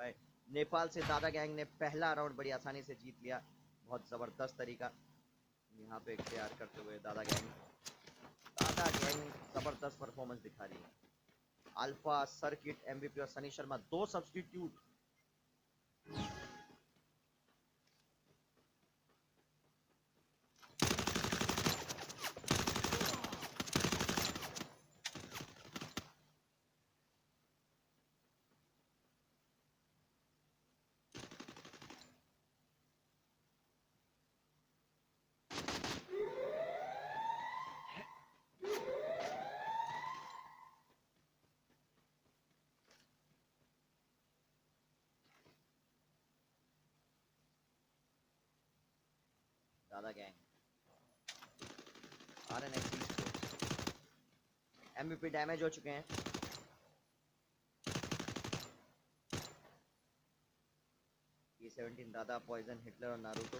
पाए। नेपाल से दादा गैंग ने पहला राउंड बड़ी आसानी से जीत लिया, बहुत ज़बरदस्त तरीका यहाँ पे इख्तियार करते हुए दादा गैंग ज़बरदस्त परफॉर्मेंस दिखा रही है। अल्फा, सर्किट, एमवीपी और सनी शर्मा 2 सब्स्टिट्यूट। दादा गैंग, आरएनएक्स स्पोर्ट्स, एमवीपी डैमेज हो चुके हैं। E17 दादा, पॉइजन, हिटलर और नारुतो।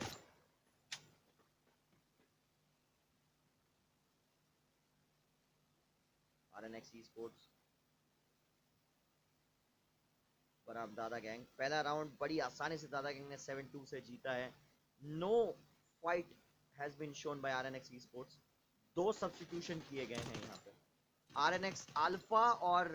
आरएनएक्स स्पोर्ट्स बनाम दादा गैंग। पहला राउंड बड़ी आसानी से दादा गैंग ने 7-2 से जीता है। No fight has been shown by RNX sports. 2 substitution किए गए हैं यहाँ पे। आरएनएक्स अल्फा और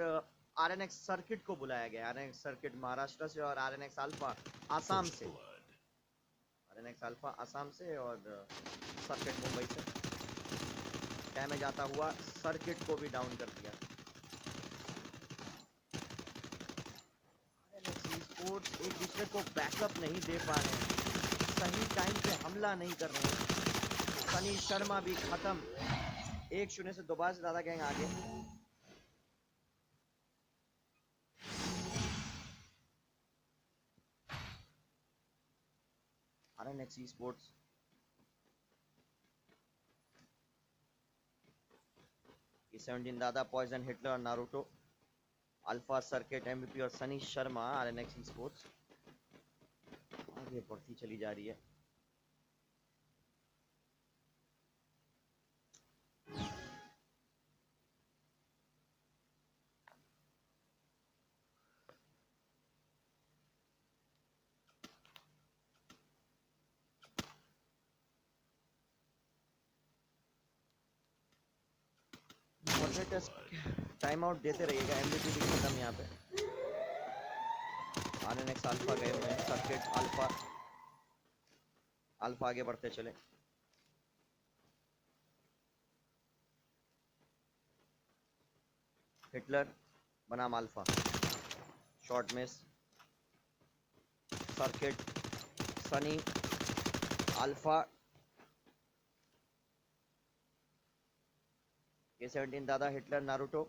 आरएनएक्स सर्किट को बुलाया गया। आरएनएक्स सर्किट महाराष्ट्र से और आरएनएक्स अल्फा आसाम से। आरएनएक्स अल्फा आसाम से और सर्किट मुंबई से। डैमेज आता हुआ सर्किट को भी डाउन कर दिया। स्पोर्ट्स एक दूसरे को बैकअप नहीं दे पा रहे हैं, सही टाइम पे हमला नहीं कर रहे हैं। सनी शर्मा भी खत्म। 1-0 से दोबारा से दादा गैंग आगे। आरएनएक्स स्पोर्ट्स E17 दादा, पॉइजन, हिटलर और नारुतो। अल्फा, सर्किट, एमवीपी और सनी शर्मा आरएनएक्स स्पोर्ट्स आगे बढ़ती चली जा रही है। टाइम आउट देते रहिएगा। एमवीपी भी खत्म यहाँ पे। आरएनएक्स अल्फा गए हुए हैं। सर्किट, अल्फा आगे बढ़ते चले। हिटलर बनाम alpha, short miss. Circuit, Sunny, alpha, E17 दादा, हिटलर, नारुतो।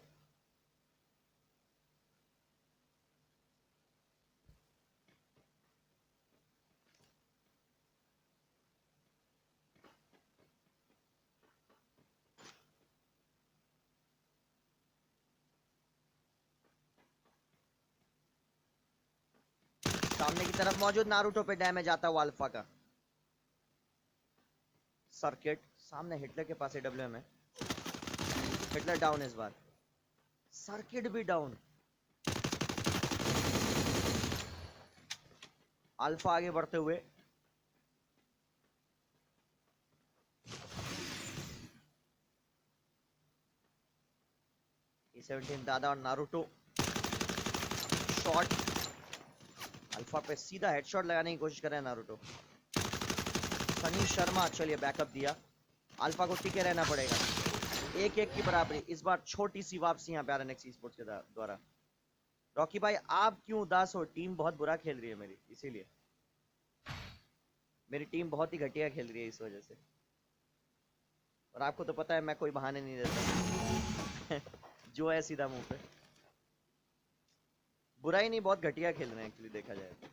सामने की तरफ मौजूद नारुतो पे डैमेज आता हुआ अल्फा का। सर्किट सामने हिटलर के पास AWM है। हिटलर डाउन इस बार। सर्किट भी डाउन। अल्फा आगे बढ़ते हुए। E17 दादा और नारुतो। शॉट अल्फा पे सीधा हेडशॉट लगाने की कोशिश कर रहे हैं नारुतो। सनी शर्मा, चलिए बैकअप दिया। अल्फा को टिके रहना पड़ेगा। 1-1 की बराबरी। इस बार छोटी सी वापसी यहाँ पे आरएनएक्स स्पोर्ट्स के द्वारा। रॉकी भाई आप क्यों उदास हो? टीम बहुत बुरा खेल रही है मेरी, इसीलिए। मेरी टीम बहुत ही घटिया खेल रही है इस वजह से। और आपको तो पता है मैं कोई बहाने नहीं देता। जो है सीधा मुंह पे। बुरा ही नहीं, बहुत घटिया खेल रहे हैं एक्चुअली देखा जाए तो।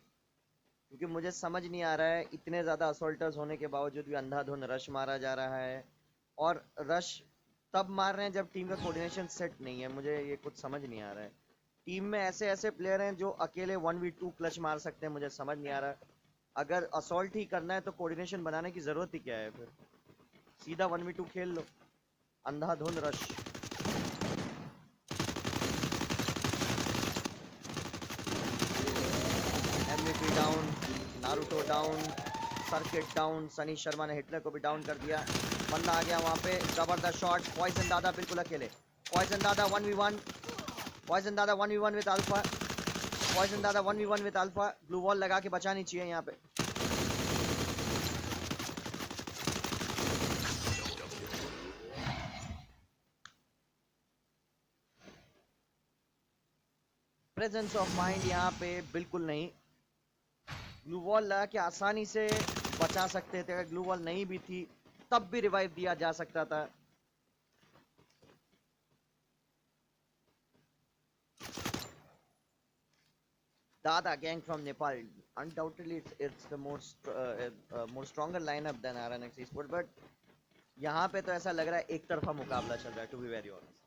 क्योंकि मुझे समझ नहीं आ रहा है, इतने ज़्यादा असोल्टर्स होने के बावजूद भी अंधाधुंध रश मारा जा रहा है। और रश तब मार रहे हैं जब टीम का कोऑर्डिनेशन सेट नहीं है। मुझे ये कुछ समझ नहीं आ रहा है। टीम में ऐसे ऐसे प्लेयर हैं जो अकेले 1v2 क्लच मार सकते हैं। मुझे समझ नहीं आ रहा। अगर असोल्ट ही करना है तो कोऑर्डिनेशन बनाने की ज़रूरत ही क्या है फिर? सीधा 1v2 खेल लो। अंधाधुंध rush. Naruto down, circuit down, Sunny Sharma ने हिटलर को भी डाउन कर दिया। बंदा आ गया वहां पे, जबरदस्त शॉट, पॉइजन दादा बिल्कुल अकेले, पॉइजन दादा 1v1, पॉइजन दादा 1v1 विद अल्फा, पॉइजन दादा 1v1 with alpha. Blue wall लगा के बचानी चाहिए यहाँ पे। प्रेजेंस ऑफ माइंड यहाँ पे बिल्कुल नहीं। ग्लू वॉल लगा के आसानी से बचा सकते थे, अगर ग्लू वॉल नहीं भी थी तब भी रिवाइव दिया जा सकता था। Dada gang from Nepal. Undoubtedly, it's the more stronger lineup than RNX Esports, but यहाँ पे तो ऐसा लग रहा है एक तरफा मुकाबला चल रहा है, to be very honest.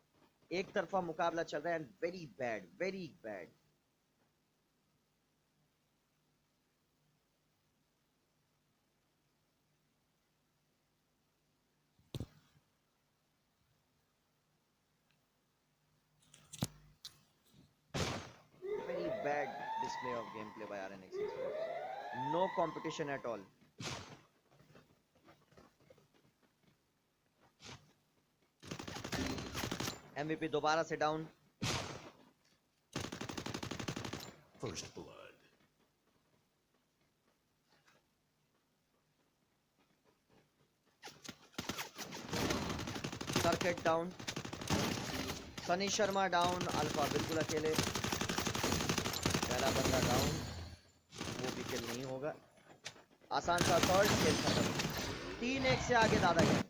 एक तरफा मुकाबला चल रहा है and very bad, very bad. Very bad display of gameplay by RNX Esports. No competition at all. MVP दोबारा से down. First blood. Circuit down, Sunny Sharma down, alpha बिल्कुल अकेले, पहला बंदा डाउन, वो भी किल नहीं होगा। आसान सा थर्ड किल खत्म। 3-1 से आगे दादा गए।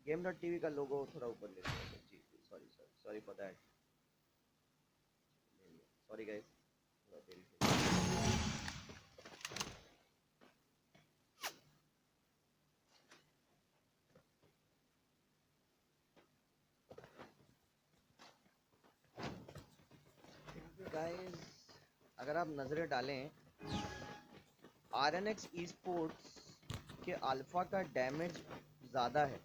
Game.tv का लोगो थोड़ा ऊपर ले लिया। जी sorry for that. Sorry guys, थोड़ा देरी से। गाइस अगर आप नजरें डालें, RNX Esports के अल्फा का डैमेज ज्यादा है।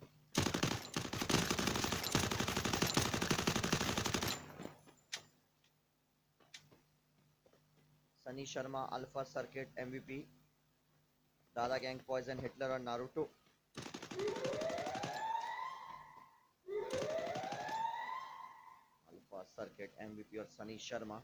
Sunny Sharma, alpha, circuit, MVP, दादा गैंग, पॉइजन, हिटलर और नारुतो। अल्फा, सर्किट, MVP और सनी शर्मा।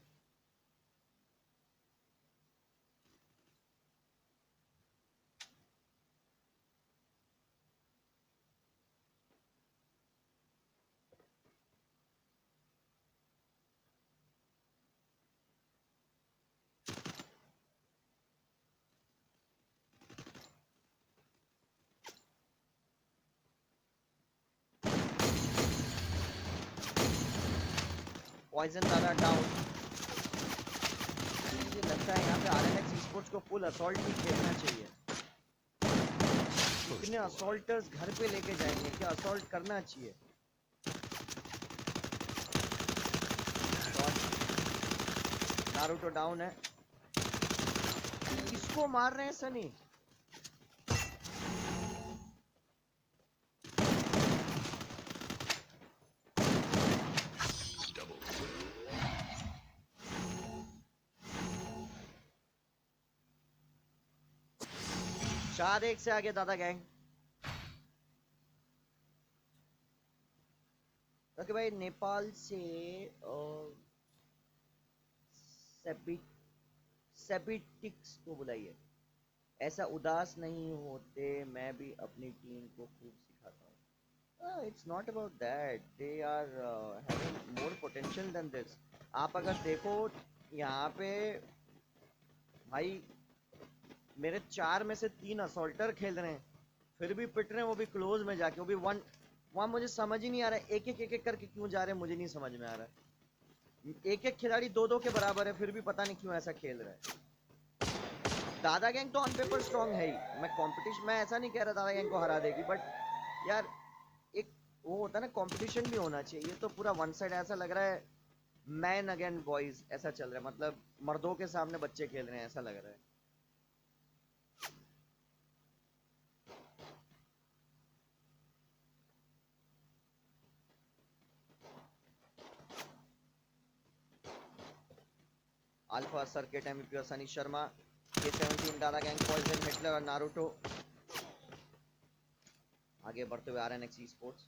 पॉइजन दादा डाउन। मुझे लगता है यहाँ पे RNX Esports को फुल असॉल्ट ही खेलना चाहिए। कितने असॉल्टर्स घर पे लेके जाएंगे, क्या असॉल्ट करना चाहिए। नारुतो डाउन है, किसको मार रहे हैं सनी। Double kill. 4-1 से आगे दादा गैंग। ओके भाई, नेपाल से सेपिटिक्स को बुलाइए। ऐसा उदास नहीं होते, मैं भी अपनी टीम को खूब सिखाता हूँ। It's not about that, they are having more potential than this. आप अगर देखो यहाँ पे भाई, मेरे 4 में से 3 असॉल्टर खेल रहे हैं, फिर भी पिट रहे हैं, वो भी क्लोज में जाके, वो भी वन। वहां मुझे समझ ही नहीं आ रहा है, एक एक करके क्यों जा रहे हैं, मुझे नहीं समझ में आ रहा है। एक खिलाड़ी 2-2 के बराबर है, फिर भी पता नहीं क्यों ऐसा खेल रहा है। दादा गैंग तो ऑन पेपर स्ट्रांग है ही। मैं ऐसा नहीं कह रहा दादा गैंग को हरा देगी, बट यार एक वो होता है ना, कंपटीशन भी होना चाहिए। ये तो पूरा वन साइड ऐसा लग रहा है, मैन अगेन बॉयज ऐसा चल रहा है, मतलब मर्दों के सामने बच्चे खेल रहे हैं ऐसा लग रहा है। अल्फा सर्किट एमवीपी और Sunny Sharma, K17 Dada gang, poison, Hitler और नारुतो आगे बढ़ते हुए RNX sports.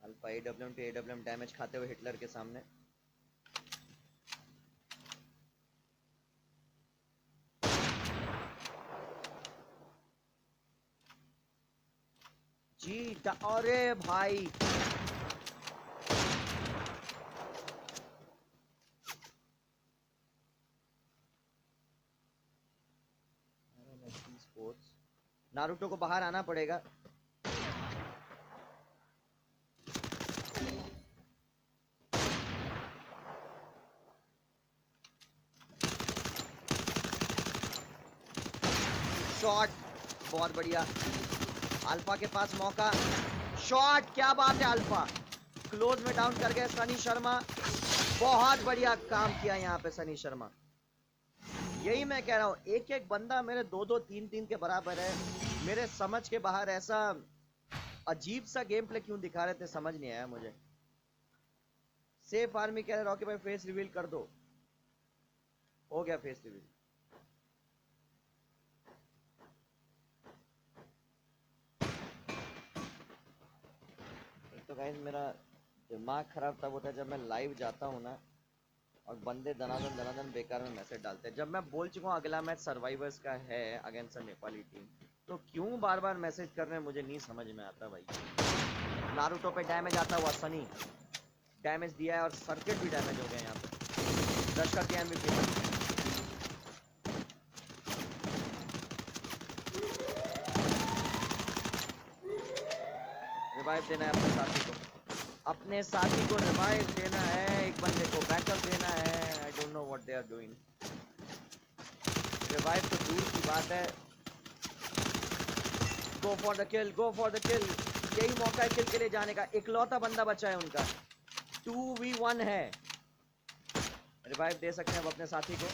Alpha AWM to AWM damage खाते हुए हिटलर के सामने। जी अरे भाई स्पोर्ट्स, नारुतो को बाहर आना पड़ेगा। शॉट बहुत बढ़िया, अल्फा के पास मौका, शॉट, क्या बात है, अल्फा क्लोज में डाउन कर गए सनी शर्मा। बहुत बढ़िया काम किया यहाँ पे सनी शर्मा। यही मैं कह रहा हूँ, एक एक बंदा मेरे 2-2 3-3 के बराबर है। मेरे समझ के बाहर ऐसा अजीब सा गेम प्ले क्यों दिखा रहे थे समझ नहीं आया मुझे। सेफ आर्मी कह रहे रॉकी भाई फेस रिवील कर दो, हो गया फेस रिवील। तो गाइस मेरा दिमाग खराब तब होता है जब मैं लाइव जाता हूँ ना और बंदे दनादन बेकार में मैसेज डालते हैं। जब मैं बोल चुका हूँ अगला मैच सर्वाइवर्स का है अगेंस्ट नेपाली टीम, तो क्यों बार बार मैसेज कर रहे हैं मुझे नहीं समझ में आता भाई। नारुतो पे डैमेज आता हुआ सनी डैमेज दिया है और सर्किट भी डैमेज हो गए यहाँ पे। रश करके एमवीपी रिवाइव देना है अपने साथी को, अपने साथी को रिवाइव देना है, एक बंदे को बैकअप देना है। I don't know what they are doing. Revive तो दूर की बात है। Go for the kill, go for the kill, यही मौका है किल के लिए जाने का। इकलौता बंदा बचा है उनका, 2v1 है। रिवाइव दे सकते हैं अब अपने साथी को,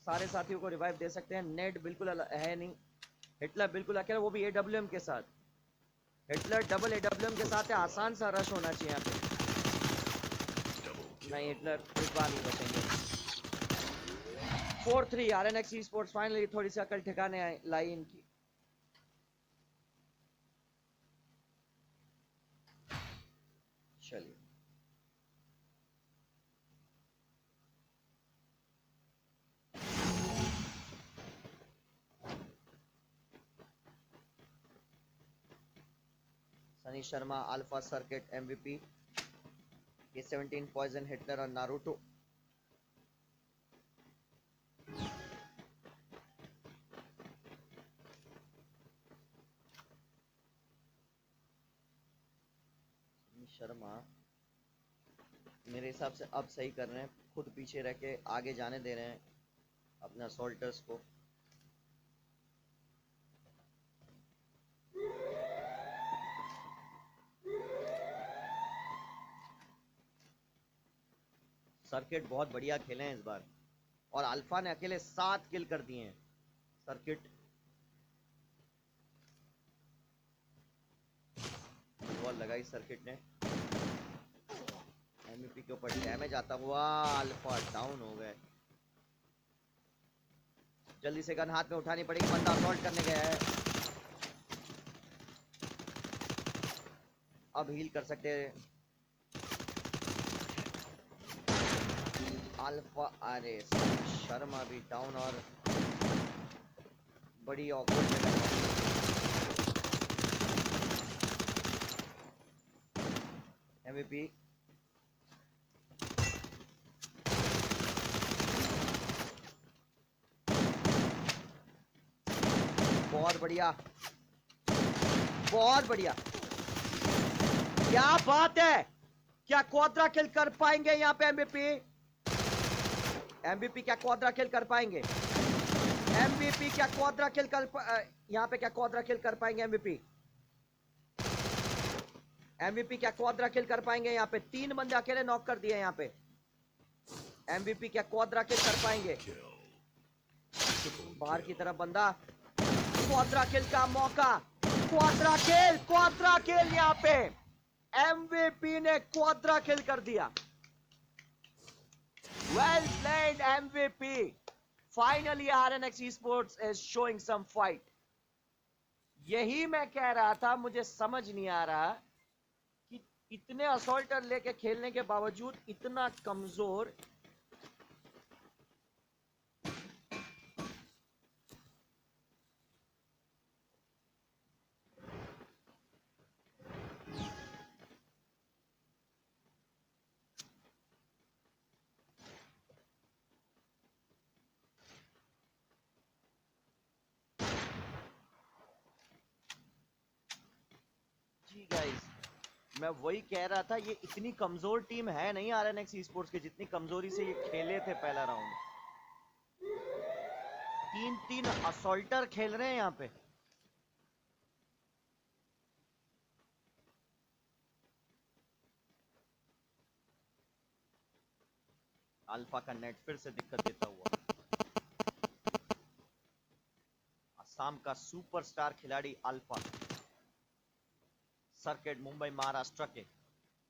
सारे साथियों को रिवाइव दे सकते हैं। नेट बिल्कुल है नहीं, हिटलर बिल्कुल अकेला, वो भी AWM के साथ। हिटलर डबल AWM के साथ है, आसान सा रश होना चाहिए यहाँ पे। नहीं, हिटलर इस बार नहीं बचेंगे। 4-3 RNX स्पोर्ट्स फाइनली थोड़ी सी अकल ठिकाने लाई इनकी। चलिए Sunny Sharma, alpha circuit MVP, K17 poison, Hitler और नारुतो। शर्मा मेरे हिसाब से अब सही कर रहे हैं, खुद पीछे रह के आगे जाने दे रहे हैं अपने असोल्टर्स को। सर्किट बहुत बढ़िया खेले हैं इस बार, और अल्फा ने अकेले 7 किल कर दिए हैं। सर्किट बॉल लगाई सर्किट ने, एमवीपी के ऊपर डैमेज आता हुआ, अल्फा डाउन हो गए। जल्दी से गन हाथ में उठानी पड़ेगी, बंदा असॉल्ट करने गया है। अब हील कर सकते हैं अल्फा। अरे शर्मा भी डाउन और बड़ी ऑकवर्ड जगह। एमवीपी बहुत बढ़िया, बहुत बढ़िया, क्या बात है। क्या क्वाड्रा किल कर पाएंगे यहाँ पे एमवीपी? एमवीपी क्या क्वाड्रा किल कर पाएंगे? एमवीपी क्या क्वाड्रा किल कर यहाँ पे क्या क्वाड्रा किल कर पाएंगे एमवीपी? एमवीपी क्या क्वाड्रा किल कर पाएंगे? यहाँ पे 3 बंदे अकेले नॉक कर दिए यहाँ पे। एमवीपी क्या क्वाड्रा किल कर पाएंगे? बाहर की तरफ बंदा, क्वाड्रा किल का मौका, क्वाड्रा किल यहाँ पे एमवीपी ने क्वाड्रा किल कर दिया। Well played MVP. Finally RNX esports is showing some fight. यही मैं कह रहा था, मुझे समझ नहीं आ रहा कि इतने असॉल्टर लेके खेलने के बावजूद इतना कमजोर। जी गाइस, मैं वही कह रहा था, ये इतनी कमजोर टीम है नहीं आरएनएक्स ई-स्पोर्ट्स की, जितनी कमजोरी से ये खेले थे पहला राउंड। 3-3 असॉल्टर खेल रहे हैं यहाँ पे। अल्फा का नेट फिर से दिक्कत देता हुआ। असम का सुपरस्टार खिलाड़ी अल्फा, सर्किट मुंबई महाराष्ट्र के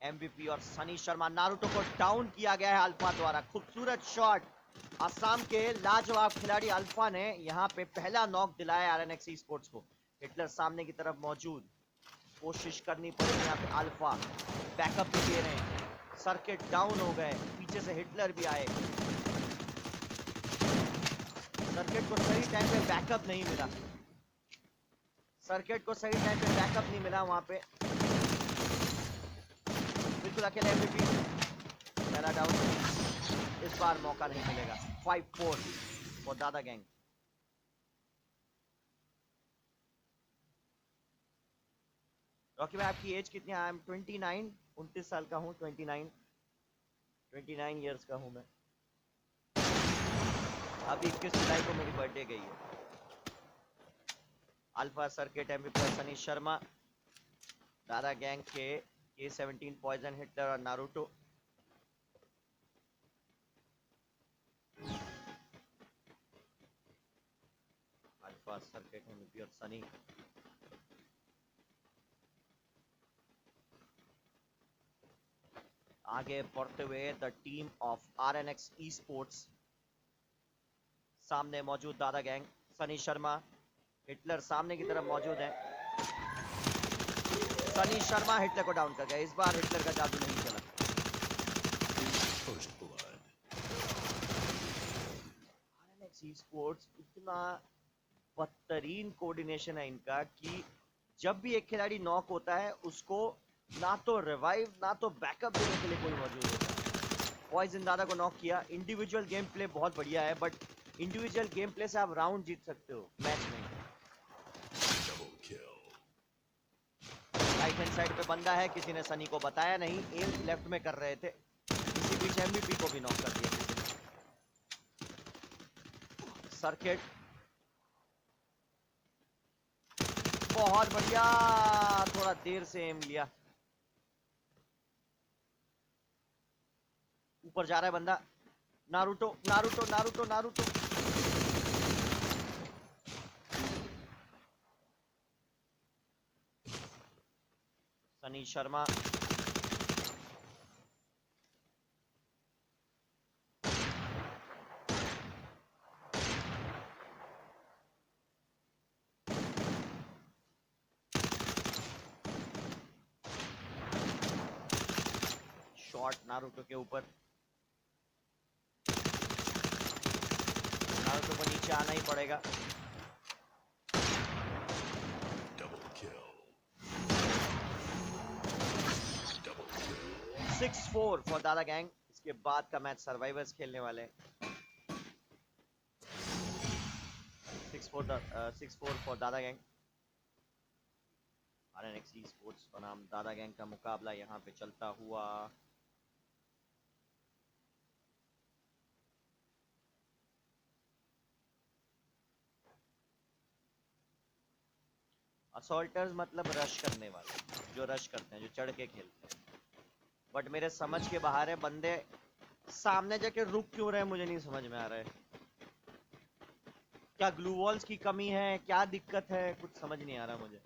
एमवीपी और सनी शर्मा। नारुतो को डाउन किया गया है अल्फा द्वारा। खूबसूरत शॉट। असम के लाजवाब खिलाड़ी अल्फा ने यहां पे पहला नॉक दिलाया आरएनएक्स ई-स्पोर्ट्स को। हिटलर सामने की तरफ मौजूद, कोशिश करनी पड़ेगी यहाँ पे। अल्फा बैकअप भी दे रहे हैं। सर्किट डाउन हो गए, पीछे से हिटलर भी आए। सर्किट को सही टाइम पे बैकअप नहीं मिला। सर्किट को सही टाइम पे बैकअप नहीं मिला वहां पे। बिल्कुल अकेले एमवीपी, पहला डाउन। इस बार मौका नहीं मिलेगा। 5-4 फॉर दादा गैंग। रॉकी भाई, आपकी एज कितनी है? आई एम 29, 29 साल का हूँ। 29 इयर्स का हूँ मैं। अभी 21 जुलाई को मेरी बर्थडे गई है। Alpha, circuit, MVP, Sunny Sharma, दादा गैंग के K17, पॉइजन, हिटलर और नारुतो। अल्फा, सर्किट, एमवीपी और सनी। आगे बढ़ते हुए द टीम ऑफ आरएनएक्स ई-स्पोर्ट्स। सामने मौजूद दादा गैंग, सनी शर्मा, हिटलर सामने की तरफ मौजूद है। सनी शर्मा हिटलर को डाउन कर गया। इस बार हिटलर का जादू नहीं चला। First blood. आरएनएक्स ई-स्पोर्ट्स, इतना बदतरीन कोऑर्डिनेशन है इनका कि जब भी एक खिलाड़ी नॉक होता है उसको ना तो रिवाइव ना तो बैकअप देने के लिए कोई मौजूद होता है। पॉइजन दादा को नॉक किया। इंडिविजुअल गेम प्ले बहुत बढ़िया है, बट इंडिविजुअल गेम प्ले से आप राउंड जीत सकते हो, मैच नहीं। Double kill. Right hand side पे बंदा है, किसी ने सनी को बताया नहीं, एम लेफ्ट में कर रहे थे। इसी बीच एमवीपी को भी नॉक कर दिया किसी ने। सर्किट बहुत बढ़िया, थोड़ा देर से एम लिया। ऊपर जा रहा है बंदा। Naruto Naruto Naruto Naruto. Sunny Sharma, shot Naruto के ऊपर। नारुतो को नीचे आना ही पड़ेगा। Double kill. Double kill. 6-4 for दादा गैंग। इसके बाद का मैच सर्वाइवर्स खेलने वाले हैं। 6-4 फॉर दादा गैंग। आरएनएक्स ई-स्पोर्ट्स बनाम दादा गैंग का मुकाबला यहाँ पे चलता हुआ। असॉल्टर्स मतलब रश करने वाले, जो रश करते हैं, जो चढ़ के खेलते हैं। बट मेरे समझ के बाहर है, बंदे सामने जाके रुक क्यों रहे हैं मुझे नहीं समझ में आ रहा है। क्या ग्लू वॉल्स की कमी है, क्या दिक्कत है, कुछ समझ नहीं आ रहा मुझे।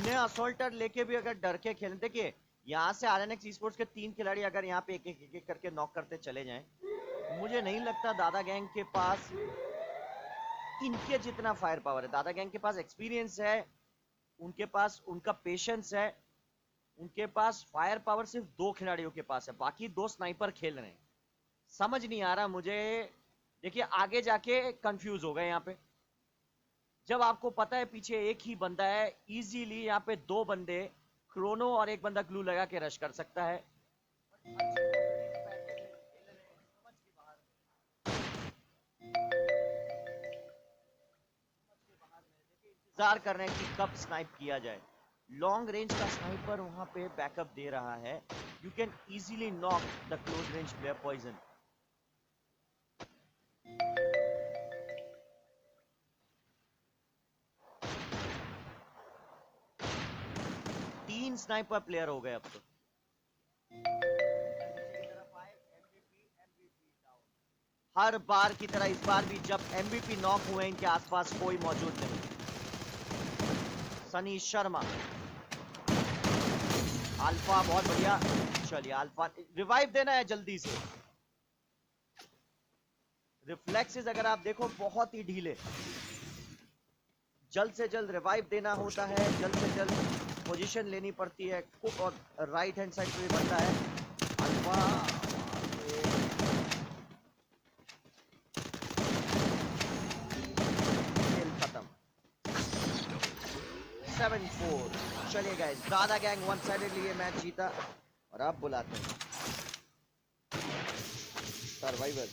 उन्हें असोल्टर लेके भी अगर डर के खेलें, देखिए यहाँ से आरएनएक्स स्पोर्ट्स के 3 खिलाड़ी अगर यहाँ पे एक करके नॉक करते चले जाएं, मुझे नहीं लगता दादा गैंग के पास इनके जितना फायर पावर है। दादा गैंग के पास एक्सपीरियंस है, उनके पास उनका पेशेंस है, उनके पास फायर पावर सिर्फ 2 खिलाड़ियों के पास है, बाकी 2 स्नाइपर खेल रहे हैं। समझ नहीं आ रहा मुझे। देखिए आगे जाके कंफ्यूज हो गए यहाँ पे। जब आपको पता है पीछे एक ही बंदा है, इजीली यहाँ पे 2 बंदे क्रोनो और एक बंदा ग्लू लगा के रश कर सकता है। इंतजार कर रहे हैं कि कब स्नाइप किया जाए। लॉन्ग रेंज का स्नाइपर वहां पे बैकअप दे रहा है। You can easily knock the close range player poison. तीन स्नाइपर प्लेयर हो गए अब तो। हर बार की तरह इस बार भी जब एमवीपी नॉक हुए इनके आसपास कोई मौजूद नहीं। सनी शर्मा, अल्फा बहुत बढ़िया। चलिए अल्फा रिवाइव देना है जल्दी से। रिफ्लेक्सेस अगर आप देखो बहुत ही ढीले, जल्द से जल्द रिवाइव देना होता है, जल्द से जल्द पोजीशन लेनी पड़ती है। और राइट हैंड साइड पे बंदा है अल्फा। खेल खत्म 7-4। चलिए गाइस, दादा गैंग वन साइडेडली ये मैच जीता और अब बुलाते हैं सर्वाइवर।